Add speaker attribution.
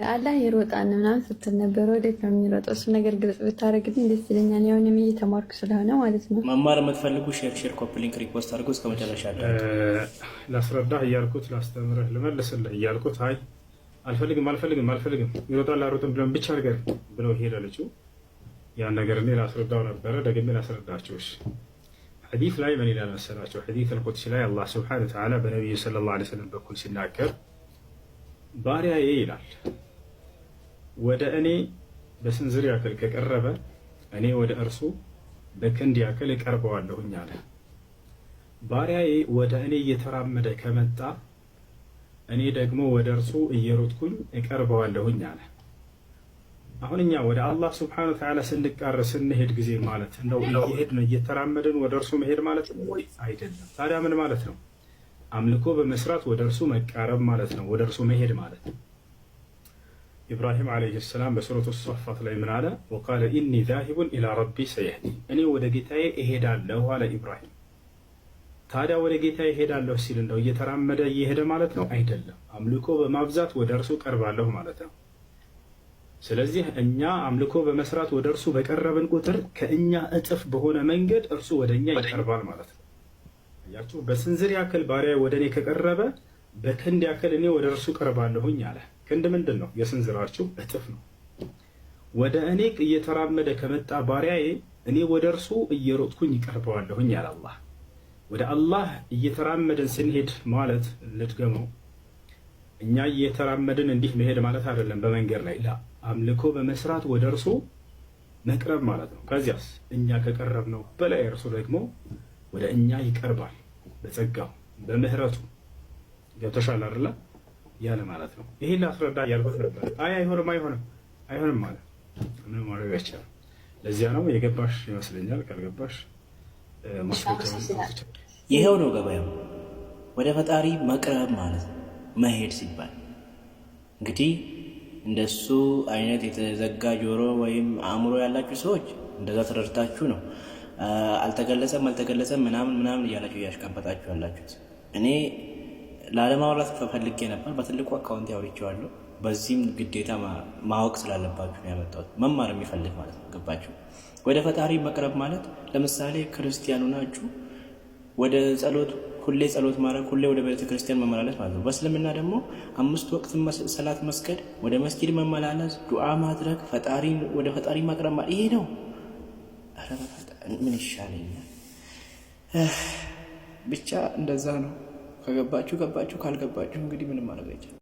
Speaker 1: አላህ ይሮጣል ምናምን ስትል ነበር። ወዴት ነው የሚሮጠው? እሱ ነገር ግልጽ ብታደርግልኝ ደስ ይለኛል። ያሁንም እየተማርኩ ስለሆነ ማለት ነው።
Speaker 2: መማር የምትፈልጉ ሼር ኮፒ ሊንክ ሪፖስት አድርጎ እስከ መጨረሻ
Speaker 3: ላስረዳህ እያልኩት ላስተምርህ ልመልስልህ እያልኩት አይ አልፈልግም ይሮጣል አይሮጥም ብለን ብቻ ነገር ብለው ሄደ ልጁ። ያን ነገር እኔ ላስረዳው ነበረ፣ ደግሜ ላስረዳችሁ። ሐዲስ ላይ ምን ይላል መሰላችሁ? ሐዲስ አልቁድሲ ላይ አላህ ሱብሓነሁ ወተዓላ በነቢዩ ሰለላሁ ዐለይሂ ወሰለም በኩል ሲናገር ባሪያዬ ይላል ወደ እኔ በስንዝር ያክል ከቀረበ እኔ ወደ እርሱ በክንድ ያክል እቀርበዋለሁኝ አለ። ባሪያዬ ወደ እኔ እየተራመደ ከመጣ እኔ ደግሞ ወደ እርሱ እየሮጥኩኝ እቀርበዋለሁኝ አለ። አሁን እኛ ወደ አላህ ሱብሓነሁ ወተዓላ ስንቃረብ ስንሄድ ጊዜ ማለት ነው እየሄድን እየተራመድን ወደ እርሱ መሄድ ማለት ነው አይደለም። ታዲያ ምን ማለት ነው? አምልኮ በመስራት ወደ እርሱ መቃረብ ማለት ነው፣ ወደ እርሱ መሄድ ማለት ነው። ኢብራሂም ዓለይሂ ሰላም በሱረቱ ሷፋት ላይ ምን አለ? ወቃለ ኢኒ ዛሂቡን ኢላ ረቢ ሰየህዲ፣ እኔ ወደ ጌታዬ እሄዳለሁ አለ ኢብራሂም። ታዲያ ወደ ጌታዬ እሄዳለሁ ሲል እንደው እየተራመደ እየሄደ ማለት ነው አይደለም። አምልኮ በማብዛት ወደ እርሱ ቀርባለሁ ማለት ነው። ስለዚህ እኛ አምልኮ በመስራት ወደ እርሱ በቀረብን ቁጥር ከእኛ እጥፍ በሆነ መንገድ እርሱ ወደ እኛ ይቀርባል ማለት ነው። ያችሁ በስንዝር ያክል ባሪያ ወደ እኔ ከቀረበ በክንድ ያክል እኔ ወደ እርሱ ቀርባለሁኝ አለ። ክንድ ምንድን ነው? የስንዝራችሁ እጥፍ ነው። ወደ እኔ እየተራመደ ከመጣ ባሪያዬ እኔ ወደ እርሱ እየሮጥኩኝ ይቀርበዋለሁኝ አለ አላህ። ወደ አላህ እየተራመደን ስንሄድ ማለት ልድገመው፣ እኛ እየተራመድን እንዲህ መሄድ ማለት አይደለም በመንገድ ላይ ላ አምልኮ በመስራት ወደ እርሱ መቅረብ ማለት ነው። ከዚያስ እኛ ከቀረብነው በላይ እርሱ ደግሞ ወደ እኛ ይቀርባል በጸጋው በምህረቱ። ገብቶሻል አይደለ? ያለ ማለት ነው። ይሄን ላስረዳ ያልኩት ነበር። አይ አይሆንም ማለት ምን ማድረግ አይቻልም። ለዚያ ነው የገባሽ ይመስለኛል። ካልገባሽ
Speaker 2: ይሄው ነው ገበያው። ወደ ፈጣሪ መቅረብ ማለት መሄድ ሲባል እንግዲህ እንደሱ አይነት የተዘጋ ጆሮ ወይም አእምሮ ያላችሁ ሰዎች እንደዛ ተረድታችሁ ነው አልተገለጸም ምናምን እያላችሁ እያሽቀበጣችሁ ያላችሁት። እኔ ላለማውራት ፈልጌ ነበር፣ በትልቁ አካውንት ያውርቼዋለሁ። በዚህም ግዴታ ማወቅ ስላለባችሁ ነው ያመጣሁት። መማር የሚፈልግ ማለት ነው። ገባችሁ? ወደ ፈጣሪ መቅረብ ማለት ለምሳሌ ክርስቲያኑ ናችሁ፣ ወደ ጸሎት ሁሌ ጸሎት ማድረግ፣ ሁሌ ወደ ቤተ ክርስቲያን መመላለስ ማለት ነው። በእስልምና ደግሞ 5 ወቅት ሰላት መስገድ፣ ወደ መስጊድ መመላለስ፣ ዱዓ ማድረግ፣ ወደ ፈጣሪ መቅረብ ማለት ይሄ ነው። ምን ይሻለኛል? ብቻ እንደዛ ነው። ከገባችሁ ገባችሁ፣ ካልገባችሁ እንግዲህ ምንም ማድረግ አይቻልም።